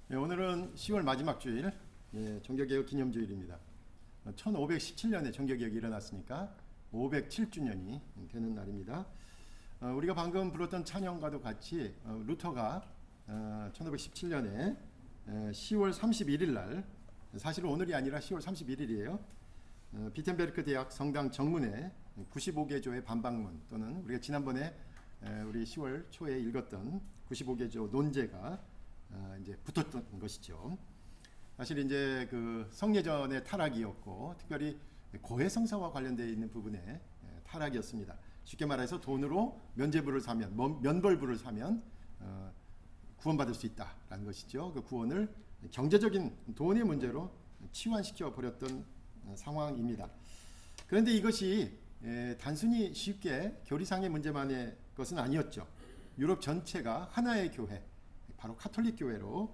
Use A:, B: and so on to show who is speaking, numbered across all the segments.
A: 오늘은 10월 마지막 주일, 종교개혁 기념주일입니다. 1517년에 종교개혁이 일어났으니까 507주년이 되는 날입니다. 우리가 방금 불렀던 찬양과도 같이 루터가 1517년에 10월 31일 날, 사실은 오늘이 아니라 10월 31일이에요. 비텐베르크 대학 성당 정문에 95개조의 반박문, 또는 우리가 지난번에 우리 10월 초에 읽었던 95개조 논제가 이제 붙었던 것이죠. 사실 이제 그 성례전의 타락이었고, 특별히 고해성사와 관련되어 있는 부분에 타락이었습니다. 쉽게 말해서 돈으로 면죄부를 사면, 면벌부를 사면 구원받을 수 있다라는 것이죠. 그 구원을 경제적인 돈의 문제로 치환시켜 버렸던 상황입니다. 그런데 이것이 단순히 쉽게 교리상의 문제만의 것은 아니었죠. 유럽 전체가 하나의 교회, 바로 카톨릭 교회로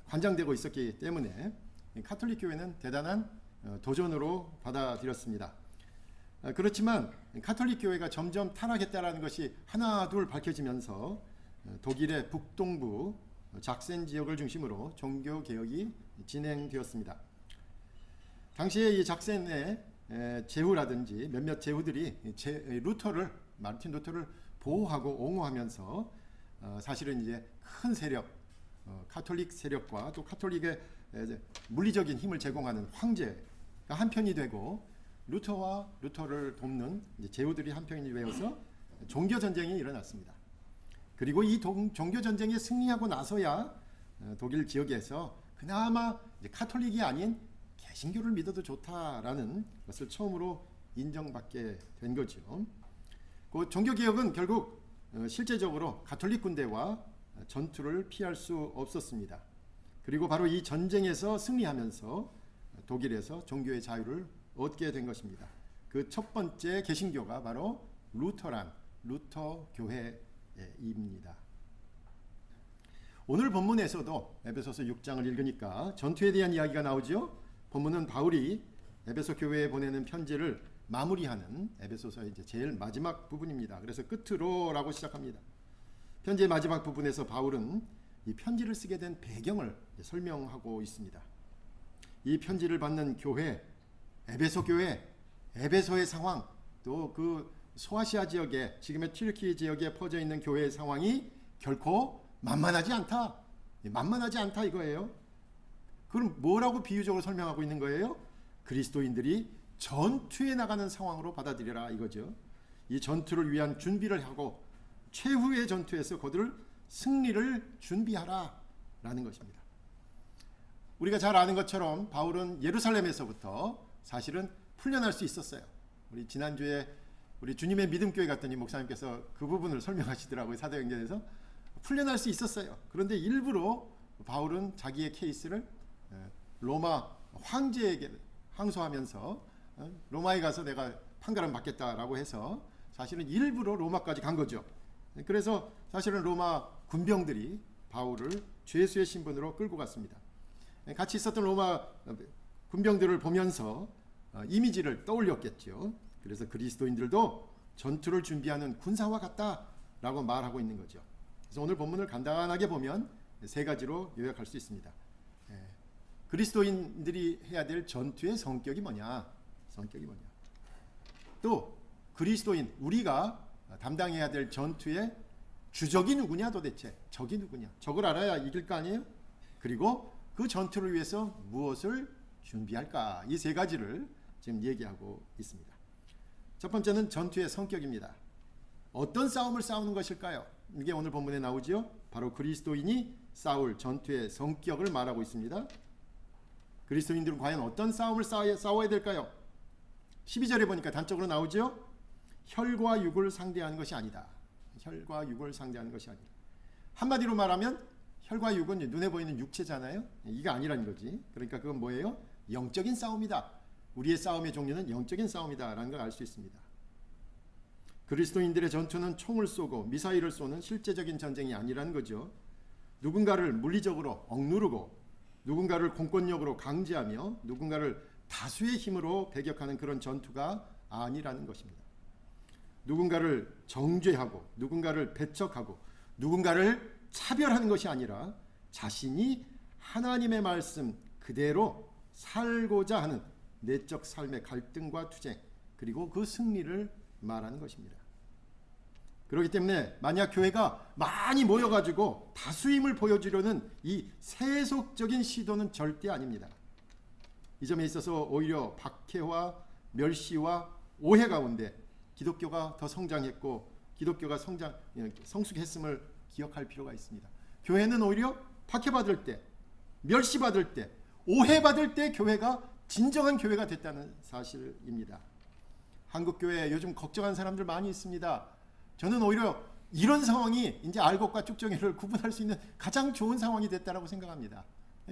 A: 관장되고 있었기 때문에 카톨릭 교회는 대단한 도전으로 받아들였습니다. 그렇지만 카톨릭 교회가 점점 타락했다는 것이 하나둘 밝혀지면서 독일의 북동부 작센 지역을 중심으로 종교 개혁이 진행되었습니다. 당시에 이 작센의 제후라든지 몇몇 제후들이 마르틴 루터를 보호하고 옹호하면서 사실은 이제 큰 세력, 카톨릭 세력과 또 카톨릭의 물리적인 힘을 제공하는 황제가 한편이 되고, 루터와 루터를 돕는 제후들이 한편이 되어서 종교 전쟁이 일어났습니다. 그리고 이 종교 전쟁에 승리하고 나서야 독일 지역에서 그나마 이제 카톨릭이 아닌 개신교를 믿어도 좋다라는 것을 처음으로 인정받게 된 거죠. 그 종교 개혁은 결국 실제적으로 가톨릭 군대와 전투를 피할 수 없었습니다. 그리고 바로 이 전쟁에서 승리하면서 독일에서 종교의 자유를 얻게 된 것입니다. 그 첫 번째 개신교가 바로 루터 교회입니다. 오늘 본문에서도 에베소서 6장을 읽으니까 전투에 대한 이야기가 나오죠. 본문은 바울이 에베소 교회에 보내는 편지를 마무리하는 에베소서의 이제 제일 마지막 부분입니다. 그래서 끝으로라고 시작합니다. 편지의 마지막 부분에서 바울은 이 편지를 쓰게 된 배경을 설명하고 있습니다. 이 편지를 받는 교회, 에베소 교회, 에베소의 상황, 또 그 소아시아 지역에, 지금의 튀르키 지역에 퍼져 있는 교회의 상황이 결코 만만하지 않다 이거예요. 그럼 뭐라고 비유적으로 설명하고 있는 거예요? 그리스도인들이 전투에 나가는 상황으로 받아들여라 이거죠. 이 전투를 위한 준비를 하고 최후의 전투에서 거둘 승리를 준비하라 라는 것입니다. 우리가 잘 아는 것처럼 바울은 예루살렘에서부터 사실은 풀려날 수 있었어요. 우리 지난주에 우리 주님의 믿음교회 갔더니 목사님께서 그 부분을 설명하시더라고요. 사도행전에서 풀려날 수 있었어요. 그런데 일부러 바울은 자기의 케이스를 로마 황제에게 항소하면서 로마에 가서 내가 판가름 받겠다라고 해서 사실은 일부러 로마까지 간 거죠. 그래서 사실은 로마 군병들이 바울을 죄수의 신분으로 끌고 갔습니다. 같이 있었던 로마 군병들을 보면서 이미지를 떠올렸겠죠. 그래서 그리스도인들도 전투를 준비하는 군사와 같다라고 말하고 있는 거죠. 그래서 오늘 본문을 간단하게 보면 세 가지로 요약할 수 있습니다. 그리스도인들이 해야 될 전투의 성격이 뭐냐? 또 그리스도인, 우리가 담당해야 될 전투의 주적이 누구냐 도대체? 적이 누구냐? 적을 알아야 이길 거 아니에요? 그리고 그 전투를 위해서 무엇을 준비할까? 이 세 가지를 지금 얘기하고 있습니다. 첫 번째는 전투의 성격입니다. 어떤 싸움을 싸우는 것일까요? 이게 오늘 본문에 나오죠. 바로 그리스도인이 싸울 전투의 성격을 말하고 있습니다. 그리스도인들은 과연 어떤 싸움을 싸워야 될까요? 12절에 보니까 단적으로 나오죠. 혈과 육을 상대하는 것이 아니다. 한마디로 말하면 혈과 육은 눈에 보이는 육체잖아요. 이게 아니라는 거지. 그러니까 그건 뭐예요? 영적인 싸움이다. 우리의 싸움의 종류는 영적인 싸움이다 라는 걸 알 수 있습니다. 그리스도인들의 전투는 총을 쏘고 미사일을 쏘는 실제적인 전쟁이 아니라는 거죠. 누군가를 물리적으로 억누르고, 누군가를 공권력으로 강제하며, 누군가를 다수의 힘으로 배격하는 그런 전투가 아니라는 것입니다. 누군가를 정죄하고, 누군가를 배척하고, 누군가를 차별하는 것이 아니라 자신이 하나님의 말씀 그대로 살고자 하는 내적 삶의 갈등과 투쟁, 그리고 그 승리를 말하는 것입니다. 그렇기 때문에 만약 교회가 많이 모여가지고 다수임을 보여주려는 이 세속적인 시도는 절대 아닙니다. 이 점에 있어서 오히려 박해와 멸시와 오해 가운데 기독교가 더 성장했고 기독교가 성숙했음을 기억할 필요가 있습니다. 교회는 오히려 박해받을 때, 멸시받을 때, 오해받을 때 교회가 진정한 교회가 됐다는 사실입니다. 한국교회 요즘 걱정하는 사람들 많이 있습니다. 저는 오히려 이런 상황이 이제 알곡과 쭉정이를 구분할 수 있는 가장 좋은 상황이 됐다고 생각합니다.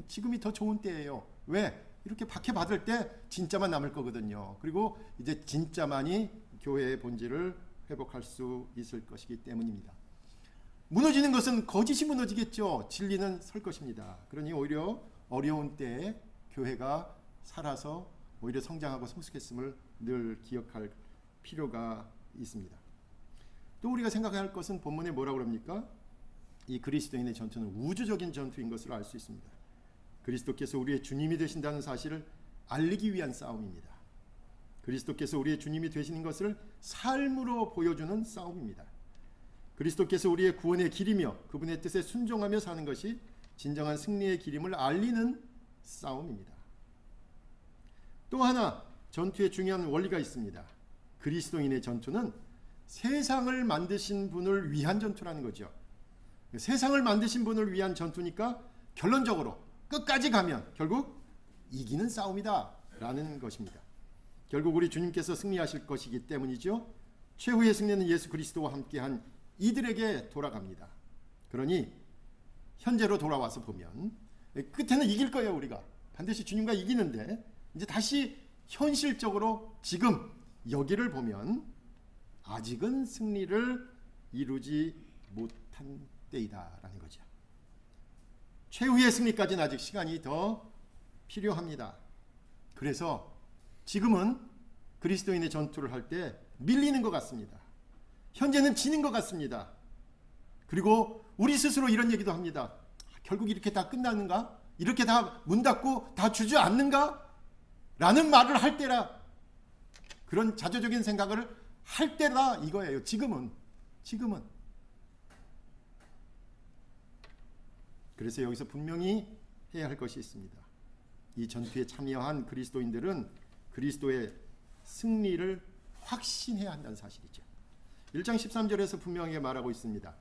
A: 지금이 더 좋은 때예요. 왜? 이렇게 박해받을 때 진짜만 남을 거거든요. 그리고 이제 진짜만이 교회의 본질을 회복할 수 있을 것이기 때문입니다. 무너지는 것은 거짓이 무너지겠죠. 진리는 설 것입니다. 그러니 오히려 어려운 때에 교회가 살아서 오히려 성장하고 성숙했음을 늘 기억할 필요가 있습니다. 또 우리가 생각해야 할 것은 본문에 뭐라고 그럽니까? 이 그리스도인의 전투는 우주적인 전투인 것을 알 수 있습니다. 그리스도께서 우리의 주님이 되신다는 사실을 알리기 위한 싸움입니다. 그리스도께서 우리의 주님이 되시는 것을 삶으로 보여주는 싸움입니다. 그리스도께서 우리의 구원의 길이며 그분의 뜻에 순종하며 사는 것이 진정한 승리의 길임을 알리는 싸움입니다. 또 하나 전투에 중요한 원리가 있습니다. 그리스도인의 전투는 세상을 만드신 분을 위한 전투라는 거죠. 세상을 만드신 분을 위한 전투니까 결론적으로 끝까지 가면 결국 이기는 싸움이다 라는 것입니다. 결국 우리 주님께서 승리하실 것이기 때문이죠. 최후의 승리는 예수 그리스도와 함께한 이들에게 돌아갑니다. 그러니 현재로 돌아와서 보면 끝에는 이길 거예요. 우리가 반드시 주님과 이기는데 이제 다시 현실적으로 지금 여기를 보면 아직은 승리를 이루지 못한 때이다라는 거죠. 최후의 승리까지는 아직 시간이 더 필요합니다. 그래서 지금은 그리스도인의 전투를 할 때 밀리는 것 같습니다. 현재는 지는 것 같습니다. 그리고 우리 스스로 이런 얘기도 합니다. 결국 이렇게 다 끝나는가? 이렇게 다 문 닫고 다 주저앉는가? 라는 말을 할 때라, 그런 자조적인 생각을 할 때라 이거예요. 지금은. 그래서 여기서 분명히 해야 할 것이 있습니다. 이 전투에 참여한 그리스도인들은 그리스도의 승리를 확신해야 한다는 사실이죠. 1장 13절에서 분명하게 말하고 있습니다.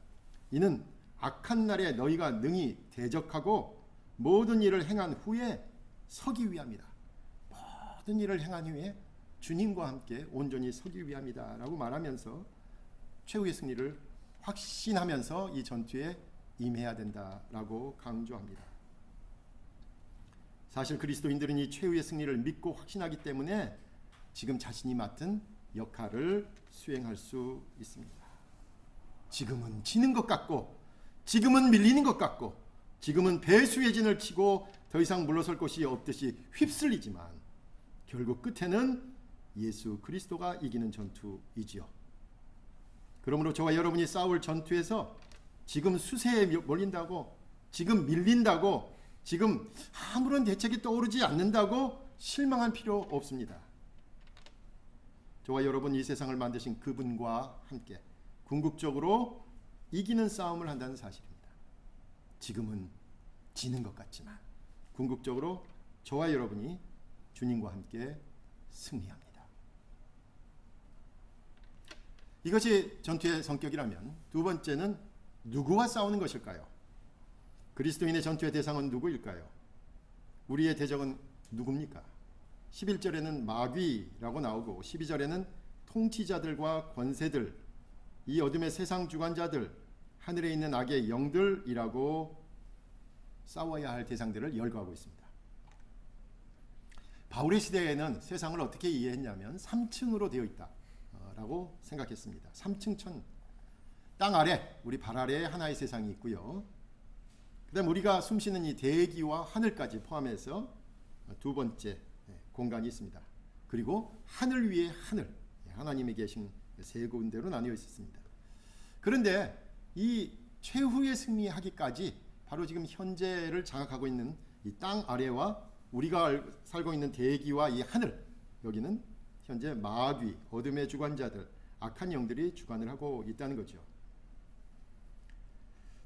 A: 이는 악한 날에 너희가 능히 대적하고 모든 일을 행한 후에 서기 위함이다. 모든 일을 행한 후에 주님과 함께 온전히 서기 위함이다 라고 말하면서 최후의 승리를 확신하면서 이 전투에 임해야 된다라고 강조합니다. 사실 그리스도인들은 이 최후의 승리를 믿고 확신하기 때문에 지금 자신이 맡은 역할을 수행할 수 있습니다. 지금은 지는 것 같고, 지금은 밀리는 것 같고, 지금은 배수의 진을 치고 더 이상 물러설 곳이 없듯이 휩쓸리지만 결국 끝에는 예수 그리스도가 이기는 전투이지요. 그러므로 저와 여러분이 싸울 전투에서 지금 수세에 몰린다고, 지금 밀린다고, 지금 아무런 대책이 떠오르지 않는다고 실망할 필요 없습니다. 저와 여러분 이 세상을 만드신 그분과 함께 궁극적으로 이기는 싸움을 한다는 사실입니다. 지금은 지는 것 같지만 궁극적으로 저와 여러분이 주님과 함께 승리합니다. 이것이 전투의 성격이라면 두 번째는 누구와 싸우는 것일까요? 그리스도인의 전투의 대상은 누구일까요? 우리의 대적은 누굽니까? 11절에는 마귀라고 나오고 12절에는 통치자들과 권세들, 이 어둠의 세상 주관자들, 하늘에 있는 악의 영들이라고 싸워야 할 대상들을 열거하고 있습니다. 바울의 시대에는 세상을 어떻게 이해했냐면 3층으로 되어 있다라고 생각했습니다. 3층 천, 땅 아래, 우리 발 아래에 하나의 세상이 있고요. 그 다음 우리가 숨쉬는 이 대기와 하늘까지 포함해서 두 번째 공간이 있습니다. 그리고 하늘 위에 하늘, 하나님이 계신 세 군데로 나뉘어 있습니다. 그런데 이 최후의 승리하기까지 바로 지금 현재를 장악하고 있는 이 땅 아래와 우리가 살고 있는 대기와 이 하늘, 여기는 현재 마귀, 어둠의 주관자들, 악한 영들이 주관을 하고 있다는 거죠.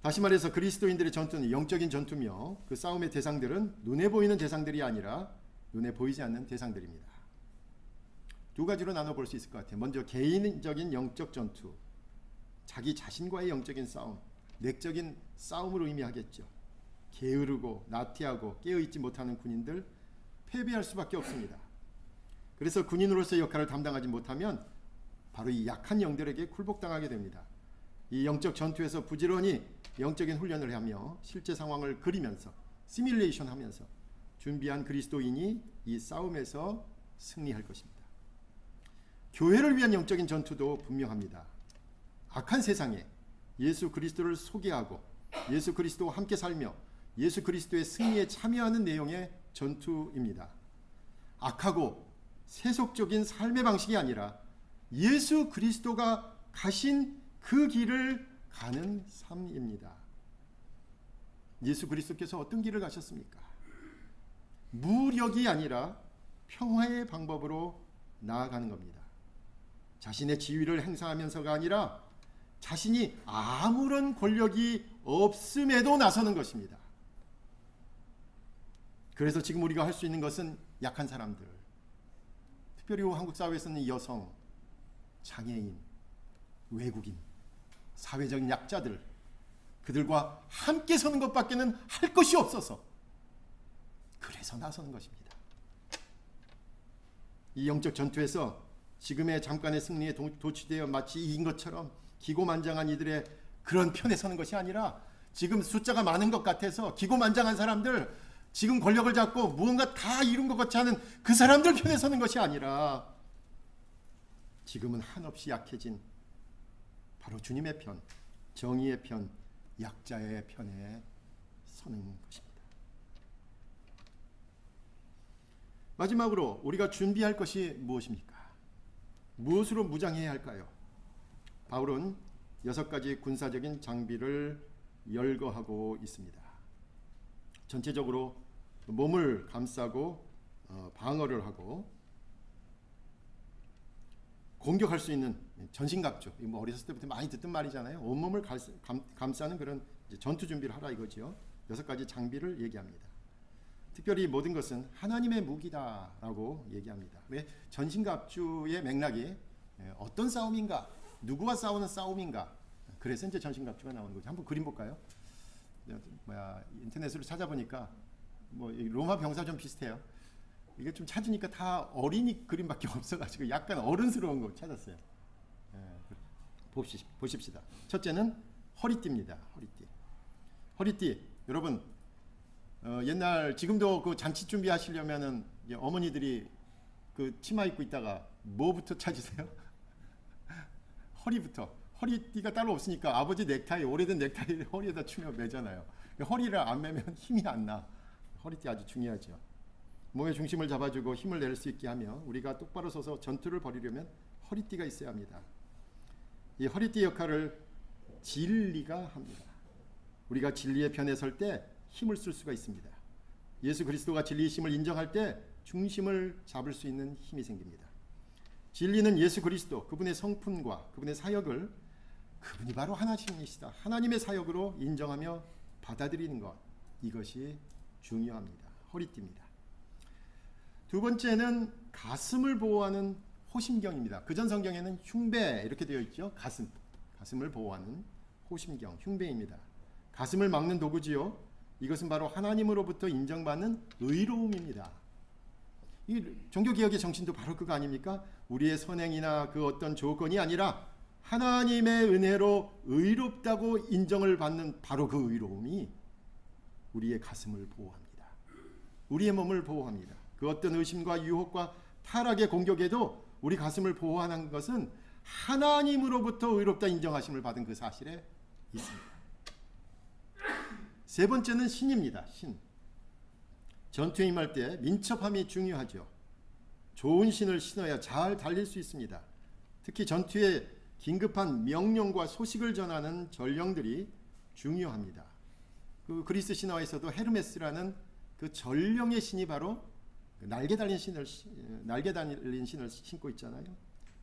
A: 다시 말해서 그리스도인들의 전투는 영적인 전투며 그 싸움의 대상들은 눈에 보이는 대상들이 아니라 눈에 보이지 않는 대상들입니다. 두 가지로 나눠볼 수 있을 것 같아요. 먼저 개인적인 영적 전투, 자기 자신과의 영적인 싸움, 내적인 싸움을 의미하겠죠. 게으르고 나태하고 깨어있지 못하는 군인들 패배할 수밖에 없습니다. 그래서 군인으로서의 역할을 담당하지 못하면 바로 이 약한 영들에게 굴복당하게 됩니다. 이 영적 전투에서 부지런히 영적인 훈련을 하며 실제 상황을 그리면서 시뮬레이션 하면서 준비한 그리스도인이 이 싸움에서 승리할 것입니다. 교회를 위한 영적인 전투도 분명합니다. 악한 세상에 예수 그리스도를 소개하고 예수 그리스도와 함께 살며 예수 그리스도의 승리에 참여하는 내용의 전투입니다. 악하고 세속적인 삶의 방식이 아니라 예수 그리스도가 가신 그 길을 가는 삶입니다. 예수 그리스도께서 어떤 길을 가셨습니까? 무력이 아니라 평화의 방법으로 나아가는 겁니다. 자신의 지위를 행사하면서가 아니라 자신이 아무런 권력이 없음에도 나서는 것입니다. 그래서 지금 우리가 할 수 있는 것은 약한 사람들, 특별히 한국 사회에서는 여성, 장애인, 외국인, 사회적인 약자들, 그들과 함께 서는 것밖에는 할 것이 없어서 그래서 나서는 것입니다. 이 영적 전투에서 지금의 잠깐의 승리에 도취되어 마치 이긴 것처럼 기고만장한 이들의 그런 편에 서는 것이 아니라 지금 숫자가 많은 것 같아서 기고만장한 사람들, 지금 권력을 잡고 무언가 다 이룬 것 같지 않은 그 사람들 편에 서는 것이 아니라 지금은 한없이 약해진 바로 주님의 편, 정의의 편, 약자의 편에 서는 것입니다. 마지막으로 우리가 준비할 것이 무엇입니까? 무엇으로 무장해야 할까요? 바울은 6가지 군사적인 장비를 열거하고 있습니다. 전체적으로 몸을 감싸고 방어를 하고 공격할 수 있는 전신갑주, 뭐 어렸을 때부터 많이 듣던 말이잖아요. 온몸을 감싸는 그런 전투 준비를 하라 이거죠. 6가지 장비를 얘기합니다. 특별히 모든 것은 하나님의 무기다라고 얘기합니다. 왜? 전신갑주의 맥락이 어떤 싸움인가, 누구와 싸우는 싸움인가. 그래서 이제 전신갑주가 나오는 거죠. 한번 그림 볼까요? 인터넷으로 찾아보니까 뭐 로마 병사 좀 비슷해요. 이게 좀 찾으니까 다 어린이 그림밖에 없어가지고 약간 어른스러운 거 찾았어요. 보십시다. 첫째는 허리띠입니다. 허리띠. 여러분 옛날 지금도 그 잔치 준비하시려면은 어머니들이 그 치마 입고 있다가 뭐부터 찾으세요? 허리부터. 허리띠가 따로 없으니까 아버지 넥타이, 오래된 넥타이 허리에다 추면 매잖아요. 허리를 안 매면 힘이 안 나. 허리띠 아주 중요하죠. 몸의 중심을 잡아주고 힘을 낼 수 있게 하며 우리가 똑바로 서서 전투를 벌이려면 허리띠가 있어야 합니다. 이 허리띠 역할을 진리가 합니다. 우리가 진리의 편에 설 때 힘을 쓸 수가 있습니다. 예수 그리스도가 진리이심을 인정할 때 중심을 잡을 수 있는 힘이 생깁니다. 진리는 예수 그리스도, 그분의 성품과 그분의 사역을 그분이 바로 하나님이시다, 하나님의 사역으로 인정하며 받아들이는 것, 이것이 중요합니다. 허리띠입니다. 두 번째는 가슴을 보호하는 호심경입니다. 그전 성경에는 흉배 이렇게 되어 있죠. 가슴을 보호하는 호심경, 흉배입니다. 가슴을 막는 도구지요. 이것은 바로 하나님으로부터 인정받는 의로움입니다. 이 종교개혁의 정신도 바로 그거 아닙니까? 우리의 선행이나 그 어떤 조건이 아니라 하나님의 은혜로 의롭다고 인정을 받는 바로 그 의로움이 우리의 가슴을 보호합니다. 우리의 몸을 보호합니다. 그 어떤 의심과 유혹과 타락의 공격에도 우리 가슴을 보호하는 것은 하나님으로부터 의롭다 인정하심을 받은 그 사실에 있습니다. 세 번째는 신입니다. 신. 전투에 임할 때 민첩함이 중요하죠. 좋은 신을 신어야 잘 달릴 수 있습니다. 특히 전투에 긴급한 명령과 소식을 전하는 전령들이 중요합니다. 그 그리스 신화에서도 헤르메스라는 그 전령의 신이 바로 날개 달린 신을 신고 있잖아요.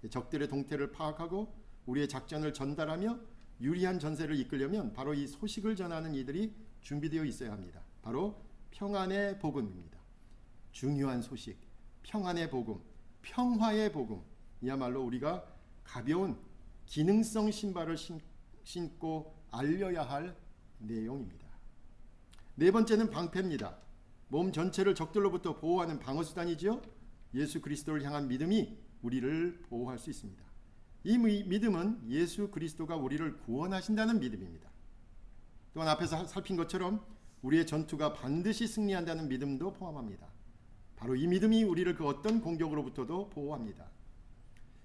A: 적들의 동태를 파악하고 우리의 작전을 전달하며 유리한 전세를 이끌려면 바로 이 소식을 전하는 이들이 준비되어 있어야 합니다. 바로 평안의 복음입니다. 중요한 소식, 평안의 복음, 평화의 복음, 이야말로 우리가 가벼운 기능성 신발을 신고 알려야 할 내용입니다. 네 번째는 방패입니다. 몸 전체를 적들로부터 보호하는 방어수단이지요. 예수 그리스도를 향한 믿음이 우리를 보호할 수 있습니다. 이 믿음은 예수 그리스도가 우리를 구원하신다는 믿음입니다. 또한 앞에서 살핀 것처럼 우리의 전투가 반드시 승리한다는 믿음도 포함합니다. 바로 이 믿음이 우리를 그 어떤 공격으로부터도 보호합니다.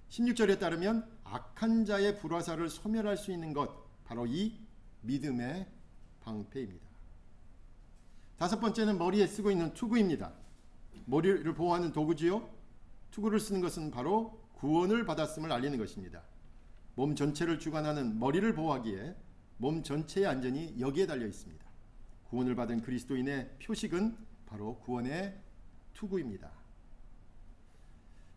A: 16절에 따르면 악한 자의 불화살을 소멸할 수 있는 것, 바로 이 믿음의 방패입니다. 다섯 번째는 머리에 쓰고 있는 투구입니다. 머리를 보호하는 도구지요. 투구를 쓰는 것은 바로 구원을 받았음을 알리는 것입니다. 몸 전체를 주관하는 머리를 보호하기에 몸 전체의 안전이 여기에 달려 있습니다. 구원을 받은 그리스도인의 표식은 바로 구원의 투구입니다.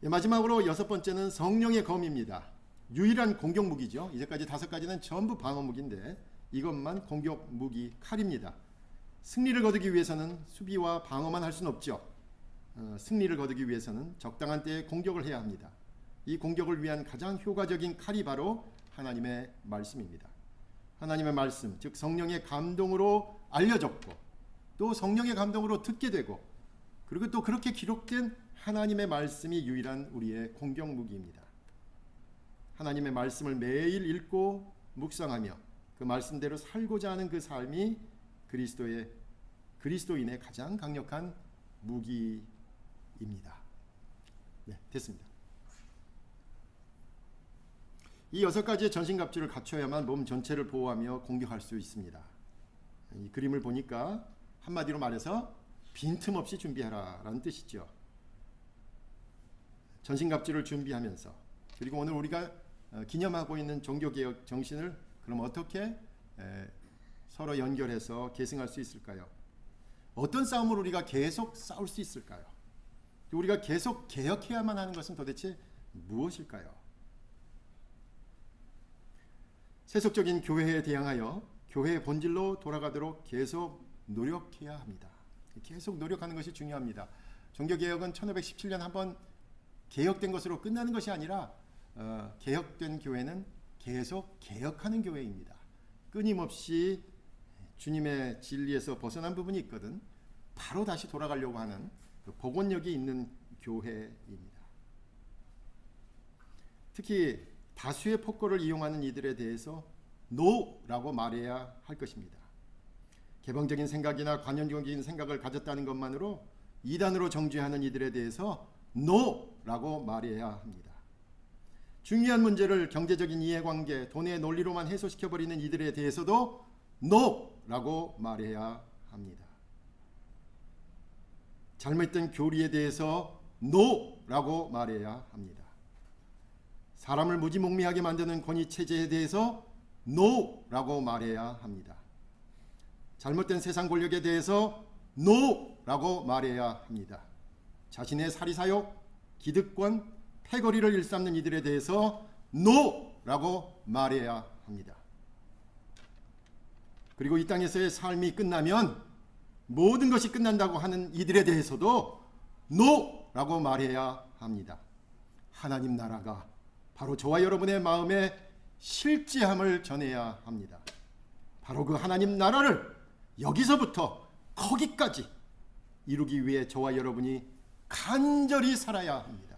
A: 마지막으로 여섯 번째는 성령의 검입니다. 유일한 공격 무기죠. 이제까지 다섯 가지는 전부 방어 무기인데 이것만 공격 무기 칼입니다. 승리를 거두기 위해서는 수비와 방어만 할 수는 없죠. 승리를 거두기 위해서는 적당한 때에 공격을 해야 합니다. 이 공격을 위한 가장 효과적인 칼이 바로 하나님의 말씀입니다. 하나님의 말씀, 즉 성령의 감동으로 알려졌고 또 성령의 감동으로 듣게 되고 그리고 또 그렇게 기록된 하나님의 말씀이 유일한 우리의 공격 무기입니다. 하나님의 말씀을 매일 읽고 묵상하며 그 말씀대로 살고자 하는 그 삶이 그리스도인의 가장 강력한 무기입니다. 네, 됐습니다. 이 여섯 가지의 전신갑주를 갖춰야만 몸 전체를 보호하며 공격할 수 있습니다. 이 그림을 보니까 한마디로 말해서 빈틈없이 준비하라 라는 뜻이죠. 전신갑주를 준비하면서 그리고 오늘 우리가 기념하고 있는 종교개혁 정신을 그럼 어떻게 서로 연결해서 계승할 수 있을까요? 어떤 싸움을 우리가 계속 싸울 수 있을까요? 우리가 계속 개혁해야만 하는 것은 도대체 무엇일까요? 세속적인 교회에 대항하여 교회의 본질로 돌아가도록 계속 노력해야 합니다. 계속 노력하는 것이 중요합니다. 종교개혁은 1517년 한번 개혁된 것으로 끝나는 것이 아니라 개혁된 교회는 계속 개혁하는 교회입니다. 끊임없이 주님의 진리에서 벗어난 부분이 있거든 바로 다시 돌아가려고 하는 그 복원력이 있는 교회입니다. 특히 다수의 폭거를 이용하는 이들에 대해서 노라고 말해야 할 것입니다. 개방적인 생각이나 관용적인 생각을 가졌다는 것만으로 이단으로 정죄하는 이들에 대해서 노라고 말해야 합니다. 중요한 문제를 경제적인 이해관계, 돈의 논리로만 해소시켜버리는 이들에 대해서도 노라고 말해야 합니다. 잘못된 교리에 대해서 노라고 말해야 합니다. 사람을 무지몽매하게 만드는 권위체제에 대해서 노라고 말해야 합니다. 잘못된 세상 권력에 대해서 노라고 말해야 합니다. 자신의 사리사욕, 기득권, 패거리를 일삼는 이들에 대해서 노라고 말해야 합니다. 그리고 이 땅에서의 삶이 끝나면 모든 것이 끝난다고 하는 이들에 대해서도 노라고 말해야 합니다. 하나님 나라가 바로 저와 여러분의 마음에 실제함을 전해야 합니다. 바로 그 하나님 나라를 여기서부터 거기까지 이루기 위해 저와 여러분이 간절히 살아야 합니다.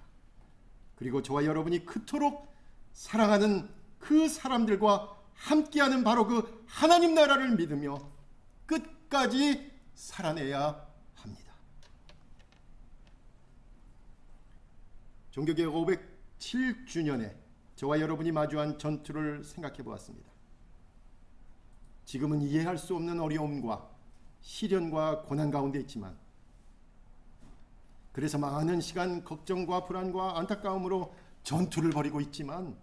A: 그리고 저와 여러분이 그토록 사랑하는 그 사람들과 함께하는 바로 그 하나님 나라를 믿으며 끝까지 살아내야 합니다. 종교개혁 507주년에 저와 여러분이 마주한 전투를 생각해 보았습니다. 지금은 이해할 수 없는 어려움과 시련과 고난 가운데 있지만 그래서 많은 시간 걱정과 불안과 안타까움으로 전투를 벌이고 있지만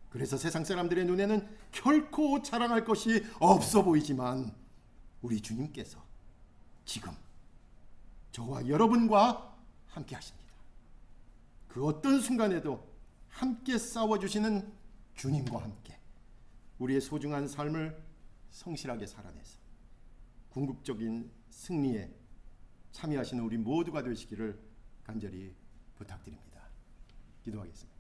A: 그래서 세상 사람들의 눈에는 결코 자랑할 것이 없어 보이지만 우리 주님께서 지금 저와 여러분과 함께 하십니다. 그 어떤 순간에도 함께 싸워주시는 주님과 함께 우리의 소중한 삶을 성실하게 살아내서 궁극적인 승리에 참여하시는 우리 모두가 되시기를 간절히 부탁드립니다. 기도하겠습니다.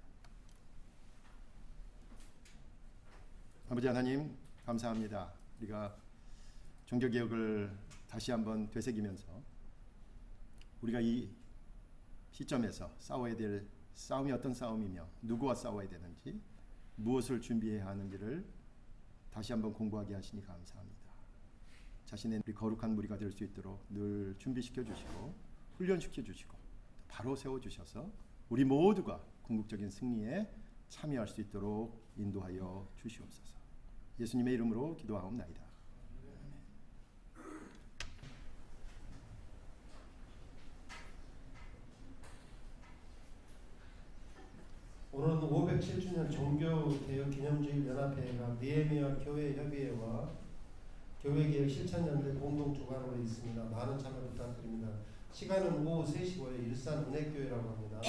A: 아버지 하나님, 감사합니다. 우리가 종교개혁을 다시 한번 되새기면서 우리가 이 시점에서 싸워야 될 싸움이 어떤 싸움이며 누구와 싸워야 되는지 무엇을 준비해야 하는지를 다시 한번 공부하게 하시니 감사합니다. 자신의 우리 거룩한 무리가 될 수 있도록 늘 준비시켜 주시고 훈련시켜 주시고 바로 세워주셔서 우리 모두가 궁극적인 승리에 참여할 수 있도록 인도하여 주시옵소서. 예수님의 이름으로 기도하옵나이다.
B: 오늘은 507주년 종교개혁 기념주일 연합회가 느헤미야 교회협의회와 교회개혁 실천연대 공동 주관으로 있습니다. 많은 참여 부탁드립니다. 시간은 오후 3시 5분 일산 은혜교회라고 합니다.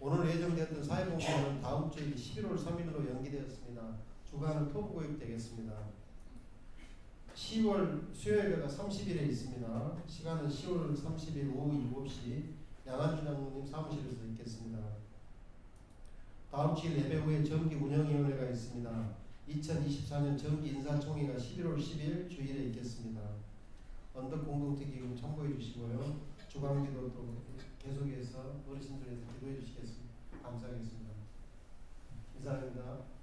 B: 오늘 예정됐던 사회봉사는 다음 주일 11월 3일로 연기되었습니다. 주관은 토부교육 되겠습니다. 10월 수요일에가 30일에 있습니다. 시간은 10월 30일 오후 7시 양한준 장로님 사무실에서 있겠습니다. 다음 주일 예배 후에 정기 운영위원회가 있습니다. 2024년 정기 인사총회가 11월 10일 주일에 있겠습니다. 언덕 공동체기금 참고해 주시고요. 주간기도도 계속해서 어르신들에서 기도해 주시겠습니다. 감사하겠습니다. 이상입니다.